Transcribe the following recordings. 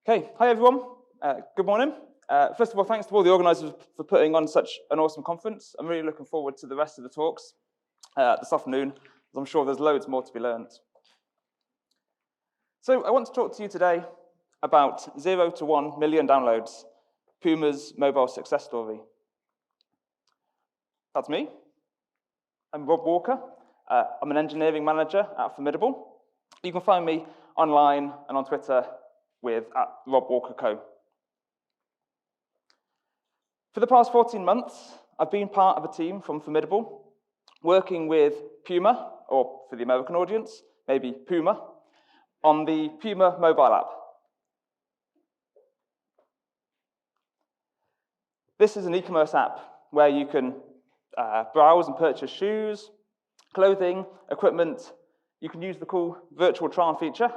Okay, hi everyone. Good morning. First of all, thanks to all the organisers for putting on such an awesome conference. I'm really looking forward to the rest of the talks this afternoon, as I'm sure there's loads more to be learned. So I want to talk to you today about 0 to 1 million downloads, PUMA's mobile success story. That's me. I'm Rob Walker. I'm an engineering manager at Formidable. You can find me online and on Twitter with @RobWalkerCo. For the past 14 months, I've been part of a team from Formidable, working with PUMA, or for the American audience, maybe PUMA, on the PUMA mobile app. This is an e-commerce app where you can browse and purchase shoes, clothing, equipment. You can use the cool virtual try-on feature,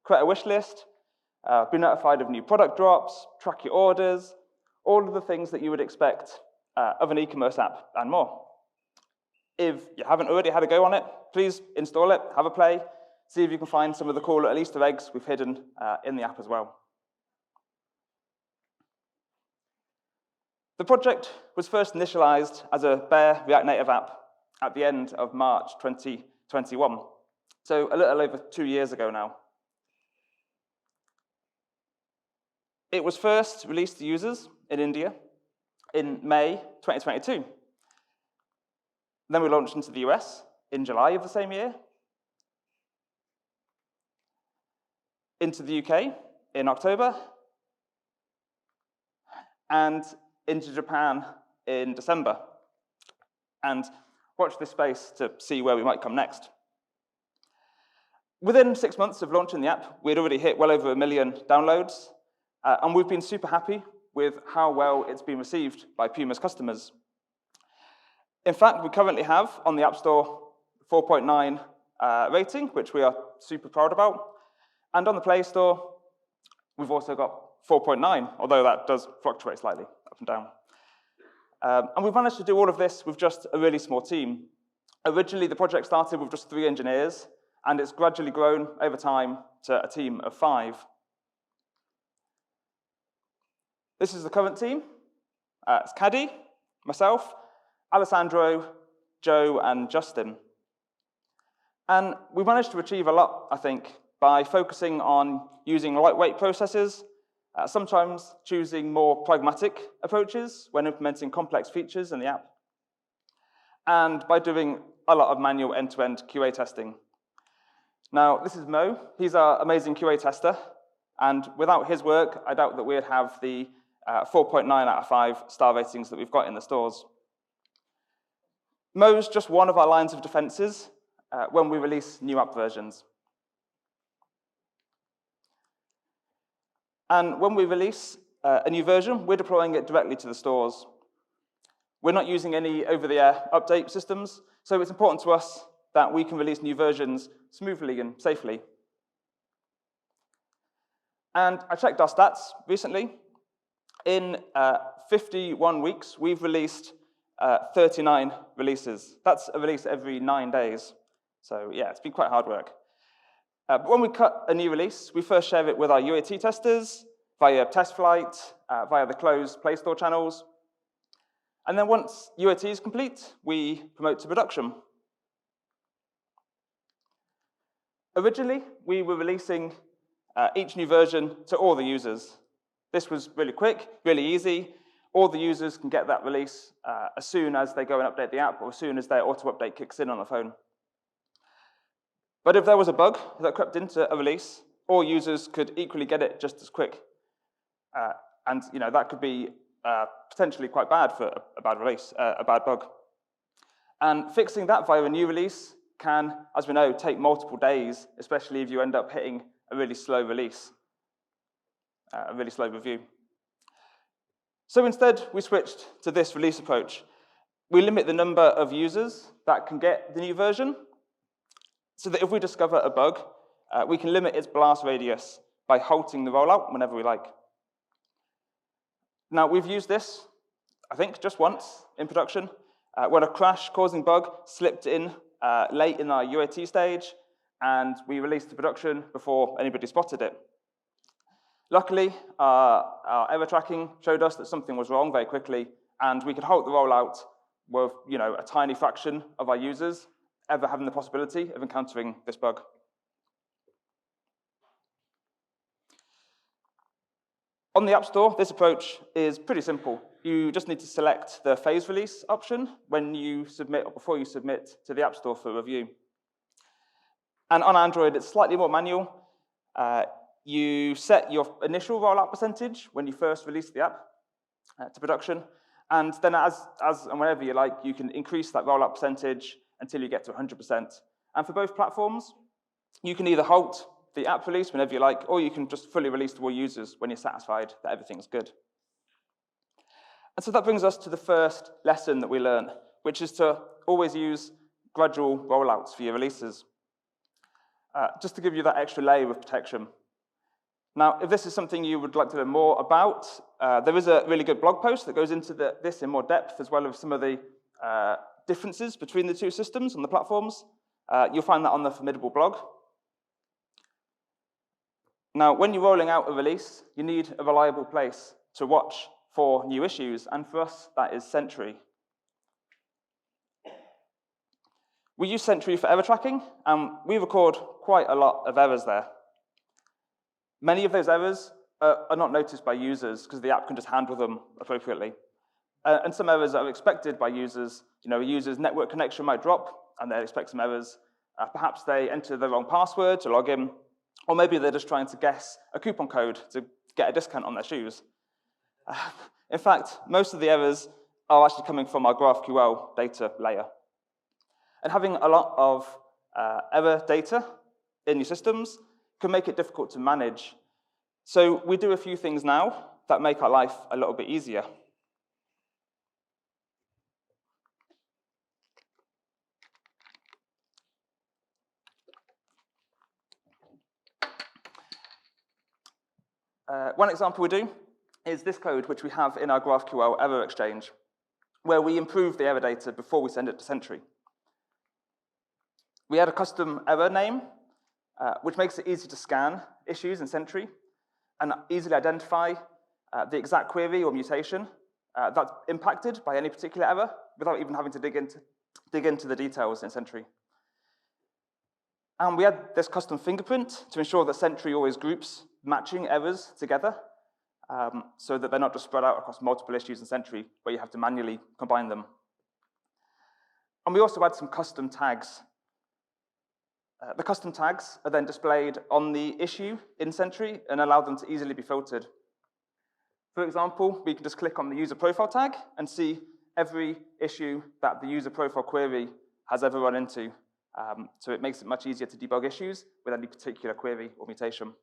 create a wish list, be notified of new product drops, track your orders, all of the things that you would expect of an e-commerce app and more. If you haven't already had a go on it, please install it, have a play, see if you can find some of the cool little Easter eggs we've hidden in the app as well. The project was first initialized as a bare React Native app at the end of March 2021, so a little over 2 years ago now. It was first released to users in India in May 2022. Then we launched into the US in July of the same year, into the UK in October, and into Japan in December. And watch this space to see where we might come next. Within 6 months of launching the app, we'd already hit well over 1 million downloads, and we've been super happy with how well it's been received by PUMA's customers. In fact, we currently have on the App Store 4.9 rating, which we are super proud about. And on the Play Store, we've also got 4.9, although that does fluctuate slightly up and down. And we've managed to do all of this with just a really small team. Originally, the project started with just 3 engineers, and it's gradually grown over time to a team of 5. This is the current team. It's Caddy, myself, Alessandro, Joe, and Justin. And we managed to achieve a lot, I think, by focusing on using lightweight processes, sometimes choosing more pragmatic approaches when implementing complex features in the app, and by doing a lot of manual end-to-end QA testing. Now, this is Mo. He's our amazing QA tester, and without his work, I doubt that we'd have the 4.9 out of 5 star ratings that we've got in the stores. Mo's just one of our lines of defenses when we release new app versions. And when we release a new version, we're deploying it directly to the stores. We're not using any over-the-air update systems, so it's important to us that we can release new versions smoothly and safely. And I checked our stats recently. In 51 weeks, we've released 39 releases. That's a release every 9 days. So yeah, it's been quite hard work. But when we cut a new release, we first share it with our UAT testers via test flight, via the closed Play Store channels. And then once UAT is complete, we promote to production. Originally, we were releasing each new version to all the users. This was really quick, really easy. All the users can get that release as soon as they go and update the app or as soon as their auto-update kicks in on the phone. But if there was a bug that crept into a release, all users could equally get it just as quick. And that could be potentially quite bad for a bad release, a bad bug. And fixing that via a new release can, as we know, take multiple days, especially if you end up hitting a really slow release, a really slow review. So instead, we switched to this release approach. We limit the number of users that can get the new version, so that if we discover a bug, we can limit its blast radius by halting the rollout whenever we like. Now, we've used this, I think, just once in production, when a crash-causing bug slipped in late in our UAT stage, and we released to production before anybody spotted it. Luckily, our error tracking showed us that something was wrong very quickly, and we could halt the rollout with a tiny fraction of our users ever having the possibility of encountering this bug. On the App Store, this approach is pretty simple. You just need to select the phase release option when you submit or before you submit to the App Store for review. And on Android, it's slightly more manual. You set your initial rollout percentage when you first release the app to production, and then as and whenever you like, you can increase that rollout percentage until you get to 100%. And for both platforms, you can either halt the app release whenever you like, or you can just fully release to all users when you're satisfied that everything's good. And so that brings us to the first lesson that we learn, which is to always use gradual rollouts for your releases. Just to give you that extra layer of protection. Now, if this is something you would like to learn more about, there is a really good blog post that goes into this in more depth, as well as some of the differences between the two systems on the platforms. You'll find that on the Formidable blog. Now, when you're rolling out a release, you need a reliable place to watch for new issues, and for us, that is Sentry. We use Sentry for error tracking, and we record quite a lot of errors there. Many of those errors are not noticed by users because the app can just handle them appropriately. And some errors are expected by users. A user's network connection might drop, and they'll expect some errors. Perhaps they enter the wrong password to log in, or maybe they're just trying to guess a coupon code to get a discount on their shoes. In fact, most of the errors are actually coming from our GraphQL data layer. And having a lot of error data in your systems can make it difficult to manage. So we do a few things now that make our life a little bit easier. One example we do is this code, which we have in our GraphQL error exchange, where we improve the error data before we send it to Sentry. We add a custom error name, which makes it easy to scan issues in Sentry and easily identify the exact query or mutation that's impacted by any particular error without even having to dig into the details in Sentry. And we add this custom fingerprint to ensure that Sentry always groups matching errors together so that they're not just spread out across multiple issues in Sentry where you have to manually combine them. And we also add some custom tags. The custom tags are then displayed on the issue in Sentry and allow them to easily be filtered. For example, we can just click on the user profile tag and see every issue that the user profile query has ever run into. So it makes it much easier to debug issues with any particular query or mutation.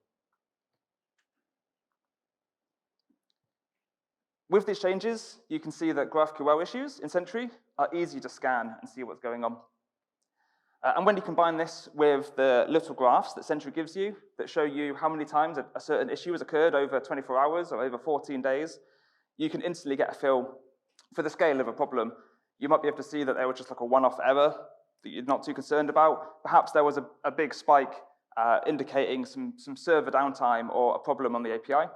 With these changes, you can see that GraphQL issues in Sentry are easy to scan and see what's going on. And when you combine this with the little graphs that Sentry gives you that show you how many times a certain issue has occurred over 24 hours or over 14 days, you can instantly get a feel for the scale of a problem. You might be able to see that there was just like a one-off error that you're not too concerned about. Perhaps there was a big spike indicating some server downtime or a problem on the API.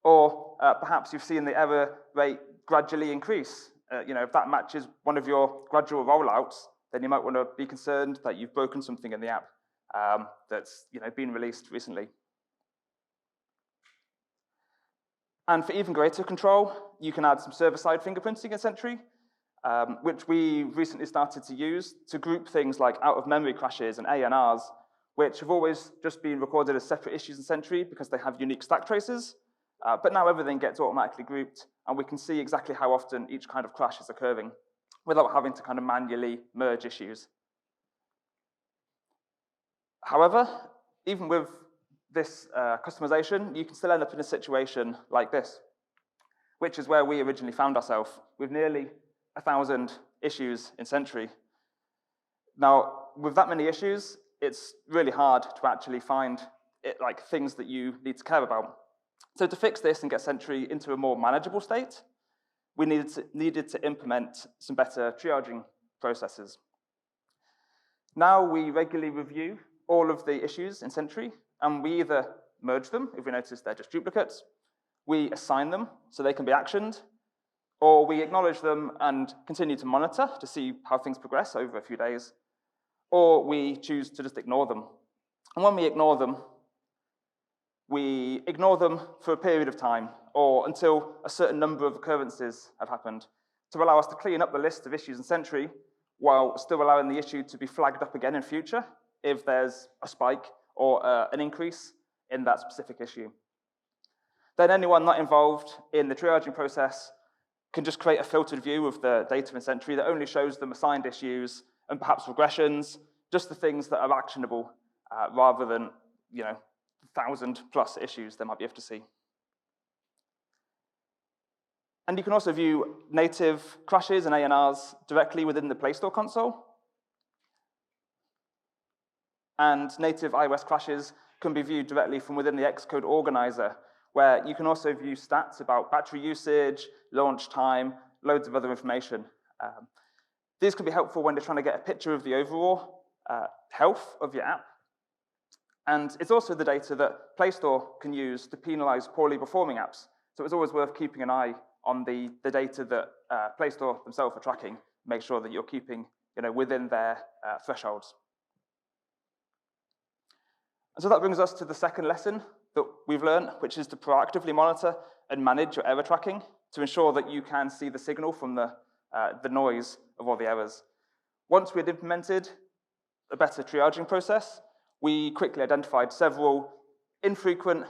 Or perhaps you've seen the error rate gradually increase. If that matches one of your gradual rollouts, then you might want to be concerned that you've broken something in the app that's been released recently. And for even greater control, you can add some server-side fingerprinting in Sentry, which we recently started to use to group things like out-of-memory crashes and ANRs, which have always just been recorded as separate issues in Sentry because they have unique stack traces. But now everything gets automatically grouped, and we can see exactly how often each kind of crash is occurring without having to kind of manually merge issues. However, even with this customization, you can still end up in a situation like this, which is where we originally found ourselves with nearly 1,000 issues in Sentry. Now, with that many issues, it's really hard to actually find things that you need to care about. So to fix this and get Sentry into a more manageable state, we needed to implement some better triaging processes. Now we regularly review all of the issues in Sentry, and we either merge them if we notice they're just duplicates. We assign them so they can be actioned, or we acknowledge them and continue to monitor to see how things progress over a few days, or we choose to just ignore them. And when we ignore them for a period of time, or until a certain number of occurrences have happened, to allow us to clean up the list of issues in Sentry, while still allowing the issue to be flagged up again in future if there's a spike or an increase in that specific issue. Then anyone not involved in the triaging process can just create a filtered view of the data in Sentry that only shows them assigned issues and perhaps regressions, just the things that are actionable, rather than 1,000+ issues they might be able to see. And you can also view native crashes and ANRs directly within the Play Store console. And native iOS crashes can be viewed directly from within the Xcode organizer, where you can also view stats about battery usage, launch time, loads of other information. These can be helpful when you're trying to get a picture of the overall health of your app. And it's also the data that Play Store can use to penalize poorly performing apps. So it's always worth keeping an eye on the data that Play Store themselves are tracking, make sure that you're keeping within their thresholds. And so that brings us to the second lesson that we've learned, which is to proactively monitor and manage your error tracking to ensure that you can see the signal from the noise of all the errors. Once we had implemented a better triaging process, we quickly identified several infrequent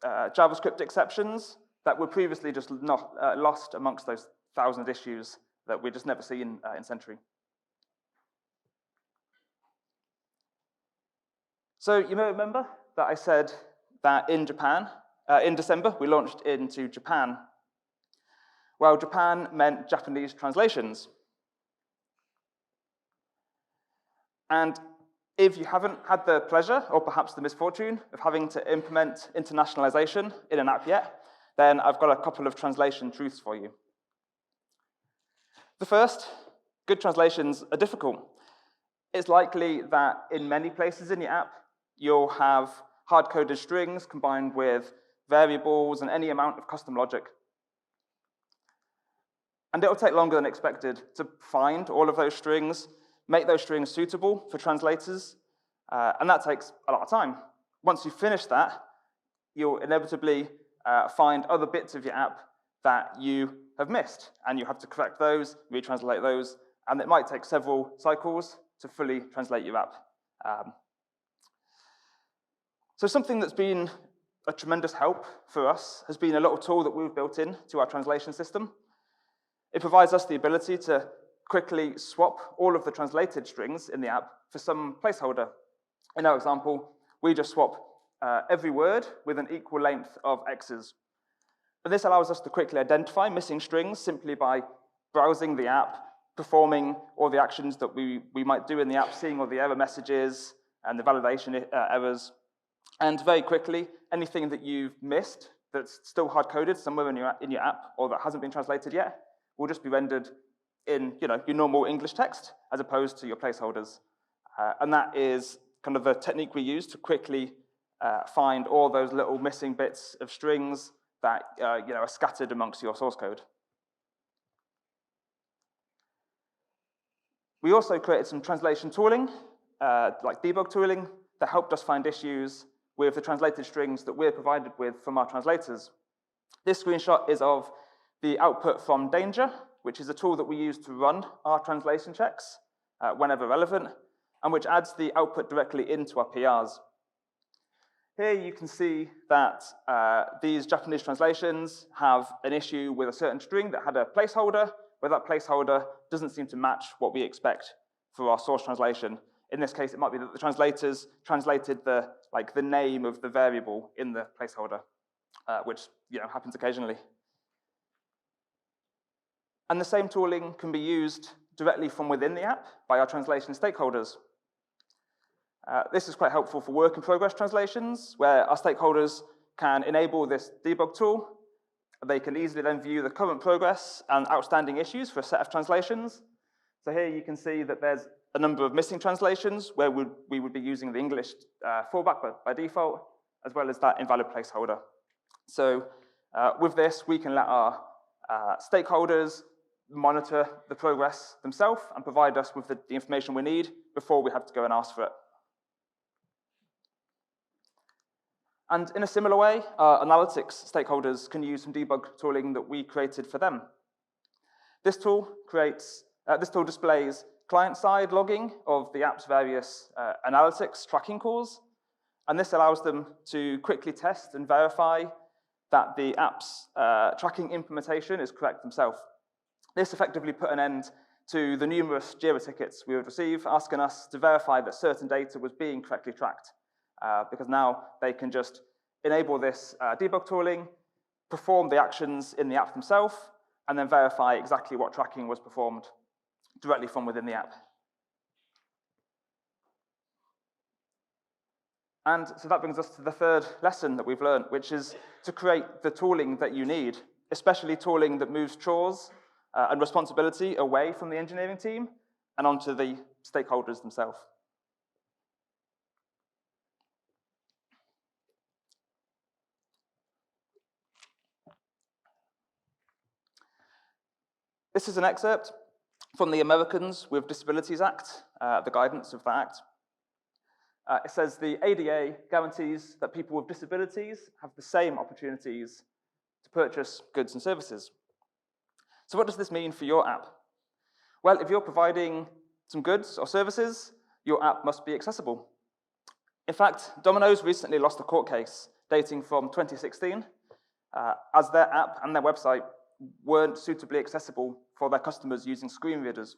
JavaScript exceptions that were previously just not lost amongst those 1,000 issues that we'd just never seen in Sentry. So you may remember that I said that in December, we launched into Japan. Well, Japan meant Japanese translations. And if you haven't had the pleasure, or perhaps the misfortune, of having to implement internationalization in an app yet, then I've got a couple of translation truths for you. The first, good translations are difficult. It's likely that in many places in your app, you'll have hard-coded strings combined with variables and any amount of custom logic. And it'll take longer than expected to find all of those strings, make those strings suitable for translators, and that takes a lot of time. Once you finish that, you'll inevitably find other bits of your app that you have missed, and you have to correct those, retranslate those, and it might take several cycles to fully translate your app. So something that's been a tremendous help for us has been a little tool that we've built into our translation system. It provides us the ability to quickly swap all of the translated strings in the app for some placeholder. In our example, we just swap every word with an equal length of X's. But this allows us to quickly identify missing strings simply by browsing the app, performing all the actions that we might do in the app, seeing all the error messages and the validation errors. And very quickly, anything that you've missed that's still hard-coded somewhere in your app or that hasn't been translated yet will just be rendered in your normal English text as opposed to your placeholders. And that is kind of the technique we use to quickly find all those little missing bits of strings that are scattered amongst your source code. We also created some translation tooling, like debug tooling, that helped us find issues with the translated strings that we're provided with from our translators. This screenshot is of the output from Danger, which is a tool that we use to run our translation checks whenever relevant, and which adds the output directly into our PRs. Here you can see that these Japanese translations have an issue with a certain string that had a placeholder, where that placeholder doesn't seem to match what we expect for our source translation. In this case, it might be that the translators translated the name of the variable in the placeholder, which happens occasionally. And the same tooling can be used directly from within the app by our translation stakeholders. This is quite helpful for work-in-progress translations, where our stakeholders can enable this debug tool. They can easily then view the current progress and outstanding issues for a set of translations. So here you can see that there's a number of missing translations where we would be using the English fallback by default. as well as that invalid placeholder. So with this, we can let our stakeholders monitor the progress themselves and provide us with the information we need before we have to go and ask for it. And in a similar way, analytics stakeholders can use some debug tooling that we created for them. This tool displays client-side logging of the app's various analytics tracking calls, and this allows them to quickly test and verify that the app's tracking implementation is correct themselves. This effectively put an end to the numerous JIRA tickets we would receive asking us to verify that certain data was being correctly tracked, because now they can just enable this debug tooling, perform the actions in the app themselves, and then verify exactly what tracking was performed directly from within the app. And so that brings us to the third lesson that we've learned, which is to create the tooling that you need, especially tooling that moves chores and responsibility away from the engineering team and onto the stakeholders themselves. This is an excerpt from the Americans with Disabilities Act, the guidance of that act. It says the ADA guarantees that people with disabilities have the same opportunities to purchase goods and services. So what does this mean for your app? Well, if you're providing some goods or services, your app must be accessible. In fact, Domino's recently lost a court case dating from 2016 as their app and their website weren't suitably accessible for their customers using screen readers,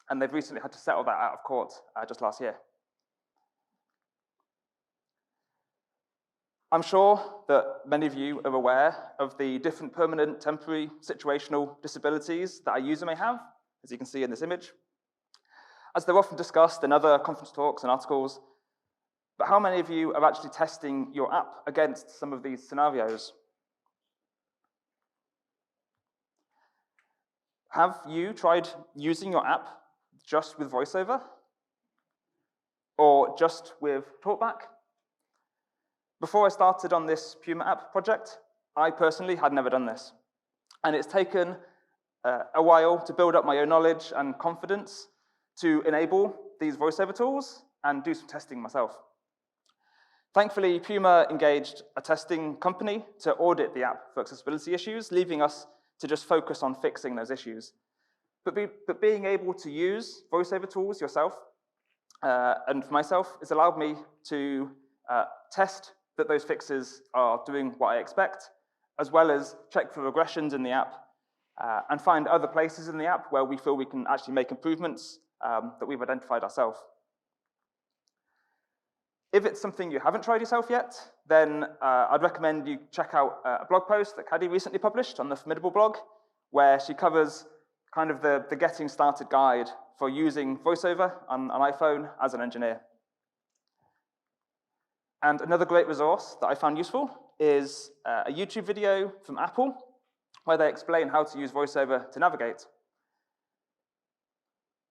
and they've recently had to settle that out of court just last year. I'm sure that many of you are aware of the different permanent, temporary, situational disabilities that a user may have, as you can see in this image, as they're often discussed in other conference talks and articles. But how many of you are actually testing your app against some of these scenarios? Have you tried using your app just with VoiceOver? Or just with TalkBack? Before I started on this PUMA app project, I personally had never done this. And it's taken a while to build up my own knowledge and confidence to enable these VoiceOver tools and do some testing myself. Thankfully, PUMA engaged a testing company to audit the app for accessibility issues, leaving us to just focus on fixing those issues. But being able to use VoiceOver tools yourself, and for myself, has allowed me to test that those fixes are doing what I expect, as well as check for regressions in the app, and find other places in the app where we feel we can actually make improvements that we've identified ourselves. If it's something you haven't tried yourself yet, then I'd recommend you check out a blog post that Caddy recently published on the Formidable blog, where she covers kind of the getting started guide for using VoiceOver on an iPhone as an engineer. And another great resource that I found useful is a YouTube video from Apple, where they explain how to use VoiceOver to navigate.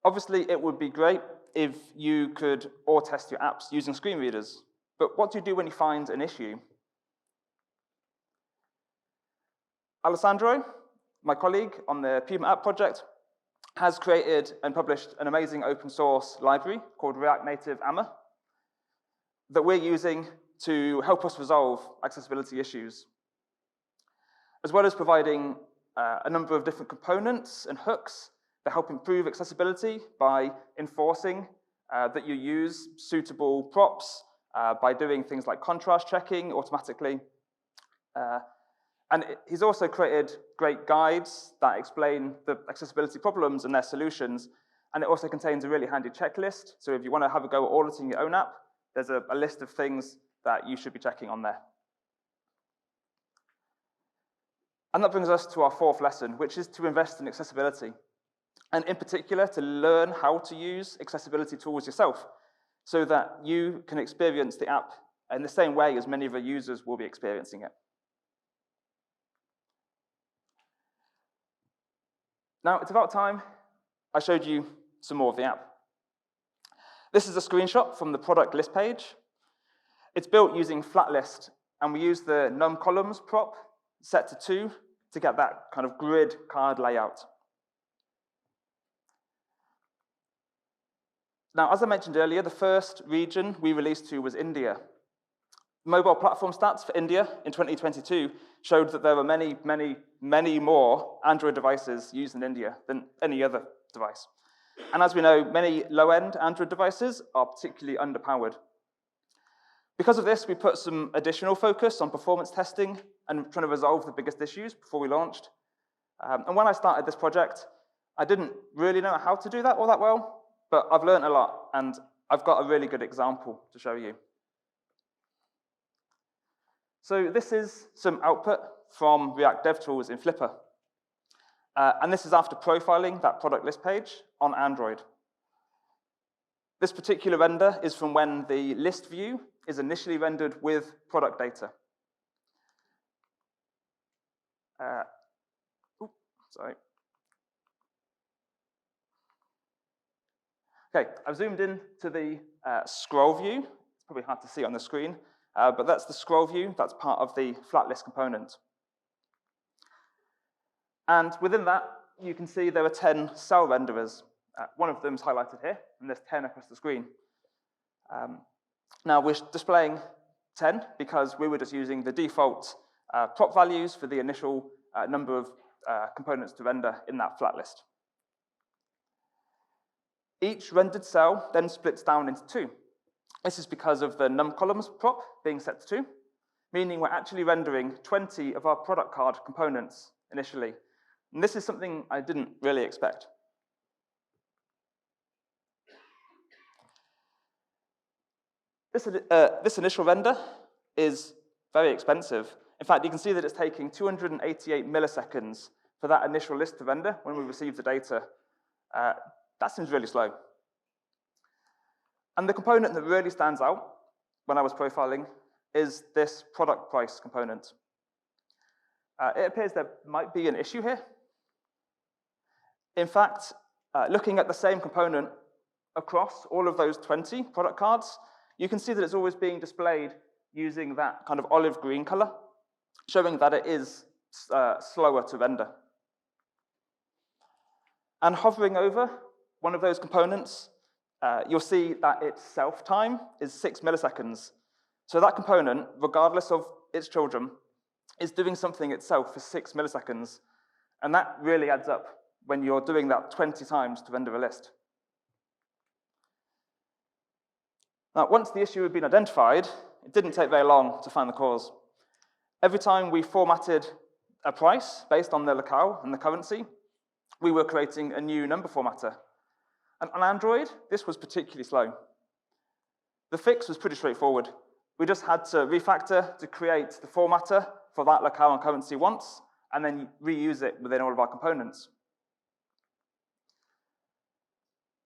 Obviously, it would be great if you could test your apps using screen readers, but what do you do when you find an issue? Alessandro, my colleague on the PUMA app project, has created and published an amazing open source library called React Native AMA that we're using to help us resolve accessibility issues, as well as providing a number of different components and hooks that help improve accessibility by enforcing that you use suitable props, by doing things like contrast checking automatically. And he's also created great guides that explain the accessibility problems and their solutions, and it also contains a really handy checklist. So if you want to have a go at auditing your own app, there's a list of things that you should be checking on there. And that brings us to our fourth lesson, which is to invest in accessibility. And in particular, to learn how to use accessibility tools yourself so that you can experience the app in the same way as many of our users will be experiencing it. Now, it's about time I showed you some more of the app. This is a screenshot from the product list page. It's built using flat list, and we use the num columns prop set to 2 to get that kind of grid card layout. Now, as I mentioned earlier, the first region we released to was India. Mobile platform stats for India in 2022 showed that there were many more Android devices used in India than any other device. And as we know, many low-end Android devices are particularly underpowered. Because of this, we put some additional focus on performance testing and trying to resolve the biggest issues before we launched. And when I started this project, I didn't really know how to do that all that well, but I've learned a lot, and I've got a really good example to show you. So this is some output from React DevTools in Flipper. And this is after profiling that product list page on Android. This particular render is from when the list view is initially rendered with product data. Sorry. Okay, I've zoomed in to the scroll view. It's probably hard to see on the screen, but that's the scroll view. That's part of the flat list component. And within that, you can see there are 10 cell renderers. One of them is highlighted here, and there's 10 across the screen. Now, we're displaying 10 because we were just using the default prop values for the initial number of components to render in that flat list. Each rendered cell then splits down into 2. This is because of the num columns prop being set to 2, meaning we're actually rendering 20 of our product card components initially. And this is something I didn't really expect. This initial render is very expensive. In fact, you can see that it's taking 288 milliseconds for that initial list to render when we receive the data. That seems really slow. And the component that really stands out when I was profiling is this product price component. It appears there might be an issue here. In fact, looking at the same component across all of those 20 product cards, you can see that it's always being displayed using that kind of olive green color, showing that it is slower to render. And hovering over one of those components, you'll see that its self time is 6 milliseconds. So that component, regardless of its children, is doing something itself for 6 milliseconds. And that really adds up when you're doing that 20 times to render a list. Now, once the issue had been identified, it didn't take very long to find the cause. Every time we formatted a price based on the locale and the currency, we were creating a new number formatter. And on Android, this was particularly slow. The fix was pretty straightforward. We just had to refactor to create the formatter for that locale and currency once, and then reuse it within all of our components.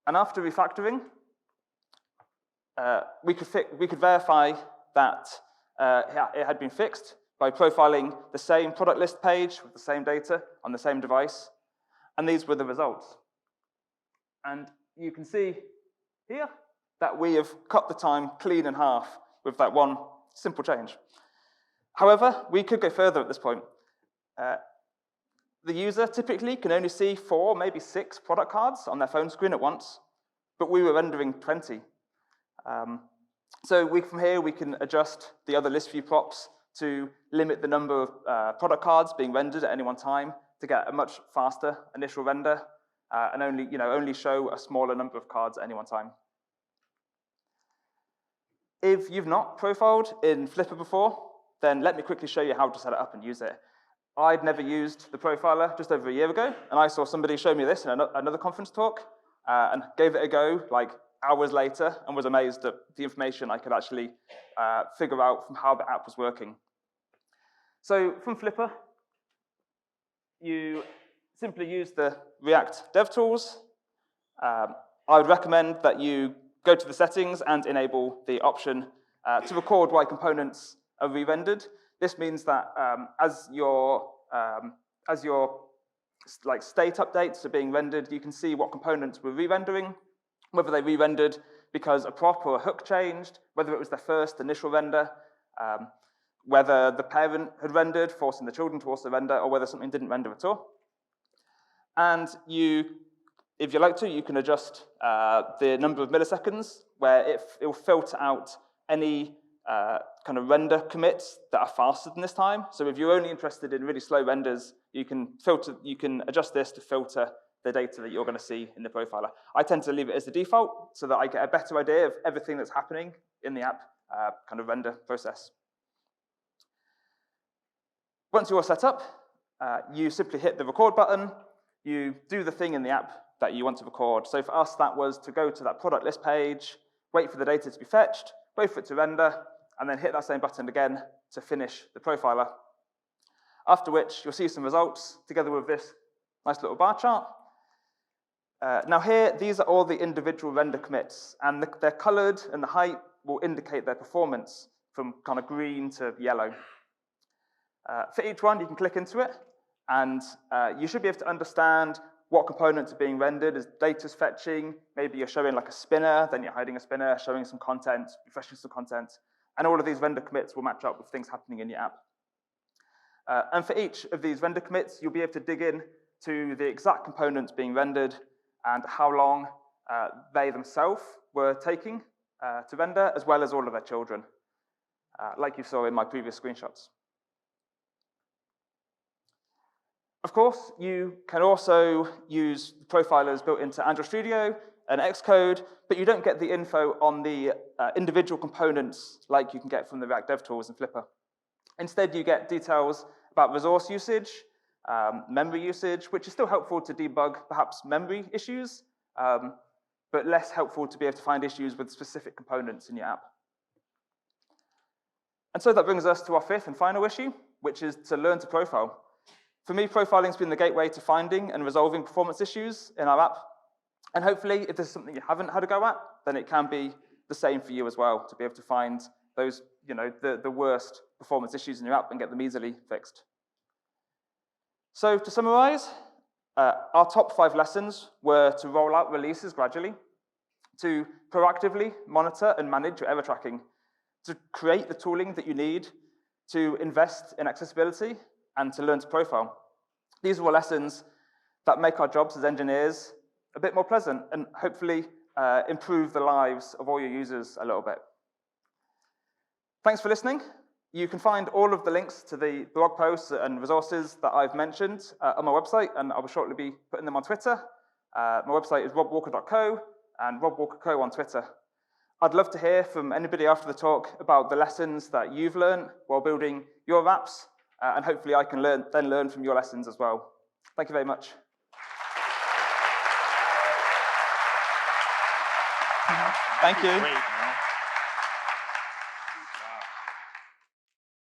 And after refactoring, we could verify that it had been fixed by profiling the same product list page with the same data on the same device, and these were the results. And you can see here that we have cut the time clean in half with that one simple change. However, we could go further at this point. The user typically can only see 4, maybe 6 product cards on their phone screen at once, but we were rendering 20. So from here, we can adjust the other list view props to limit the number of product cards being rendered at any one time to get a much faster initial render and only show a smaller number of cards at any one time. If you've not profiled in Flipper before, then let me quickly show you how to set it up and use it. I'd never used the profiler just over a year ago, and I saw somebody show me this in another conference talk and gave it a go like hours later and was amazed at the information I could actually figure out from how the app was working. So from Flipper, you simply use the React DevTools. I would recommend that you go to the settings and enable the option to record why components are re-rendered. This means that as your state updates are being rendered, you can see what components we're re-rendering, whether they re-rendered because a prop or a hook changed, whether it was their first initial render, whether the parent had rendered, forcing the children to also render, or whether something didn't render at all. And if you like to, you can adjust the number of milliseconds where it will filter out any kind of render commits that are faster than this time. So if you're only interested in really slow renders, you can adjust this to filter the data that you're going to see in the profiler. I tend to leave it as the default so that I get a better idea of everything that's happening in the app kind of render process. Once you're all set up, you simply hit the record button. You do the thing in the app that you want to record. So for us, that was to go to that product list page, wait for the data to be fetched, wait for it to render, and then hit that same button again to finish the profiler. After which, you'll see some results together with this nice little bar chart. Now here, these are all the individual render commits, and they're colored, and the height will indicate their performance from kind of green to yellow. For each one, you can click into it, and you should be able to understand what components are being rendered as data's fetching. Maybe you're showing like a spinner, then you're hiding a spinner, showing some content, refreshing some content, and all of these render commits will match up with things happening in your app. And for each of these render commits, you'll be able to dig in to the exact components being rendered and how long they themselves were taking to render, as well as all of their children, like you saw in my previous screenshots. Of course, you can also use profilers built into Android Studio and Xcode, but you don't get the info on the individual components like you can get from the React DevTools and Flipper. Instead, you get details about resource usage, memory usage, which is still helpful to debug perhaps memory issues, but less helpful to be able to find issues with specific components in your app. And so that brings us to our fifth and final issue, which is to learn to profile. For me, profiling has been the gateway to finding and resolving performance issues in our app. And hopefully, if this is something you haven't had a go at, then it can be the same for you as well, to be able to find those, the worst performance issues in your app and get them easily fixed. So to summarize, our top 5 lessons were to roll out releases gradually, to proactively monitor and manage your error tracking, to create the tooling that you need, to invest in accessibility, and to learn to profile. These are all lessons that make our jobs as engineers a bit more pleasant and hopefully improve the lives of all your users a little bit. Thanks for listening. You can find all of the links to the blog posts and resources that I've mentioned on my website, and I will shortly be putting them on Twitter. My website is robwalker.co and robwalker.co on Twitter. I'd love to hear from anybody after the talk about the lessons that you've learned while building your apps, and hopefully I can then learn from your lessons as well. Thank you very much. Thank you. Great, man.